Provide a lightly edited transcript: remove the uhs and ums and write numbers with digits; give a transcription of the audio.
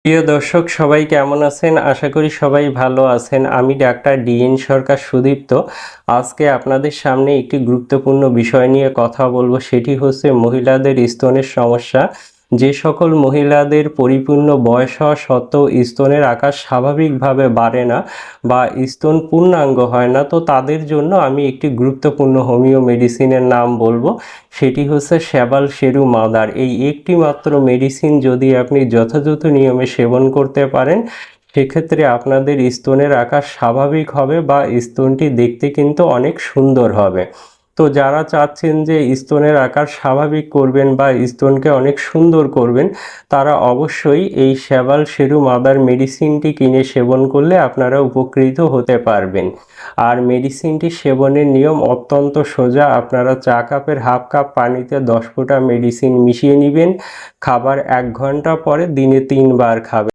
প্রিয় দর্শক সবাই কেমন আছেন? আশা করি সবাই ভালো আছেন। আমি ডাক্তার ডিএন সরকার সুদীপ্ত। আজকে আপনাদের সামনে একটি গুরুত্বপূর্ণ বিষয় নিয়ে কথা বলবো, সেটি হচ্ছে মহিলাদের স্তনের সমস্যা। যে সকল মহিলাদের পরিপূর্ণ বয়স হওয়া সত্ত্বেও স্তনের আকার স্বাভাবিকভাবে বাড়ে না বা স্তন পূর্ণাঙ্গ হয় না, তো তাদের জন্য আমি একটি গুরুত্বপূর্ণ হোমিও মেডিসিনের নাম বলবো। সেটি হচ্ছে শ্যাবাল শেরু মাদার। এই একটি মাত্র মেডিসিন যদি আপনি যথাযথ নিয়মে সেবন করতে পারেন, সেক্ষেত্রে আপনাদের স্তনের আকার স্বাভাবিক হবে বা স্তনটি দেখতে কিন্তু অনেক সুন্দর হবে। তো যারা চাচ্ছেন যে স্তনের আকার স্বাভাবিক করবেন বা স্তনকে অনেক সুন্দর করবেন, তারা অবশ্যই এই শ্যাবাল শেরু মাদার মেডিসিনটি কিনে সেবন করলে আপনারা উপকৃত হতে পারবেন। আর মেডিসিনটি সেবনের নিয়ম অত্যন্ত সোজা। আপনারা চা কাপের হাফ কাপ পানিতে 10 ফোঁটা মেডিসিন মিশিয়ে নেবেন। খাবার 1 ঘন্টা পরে দিনে 3 বার খাবেন।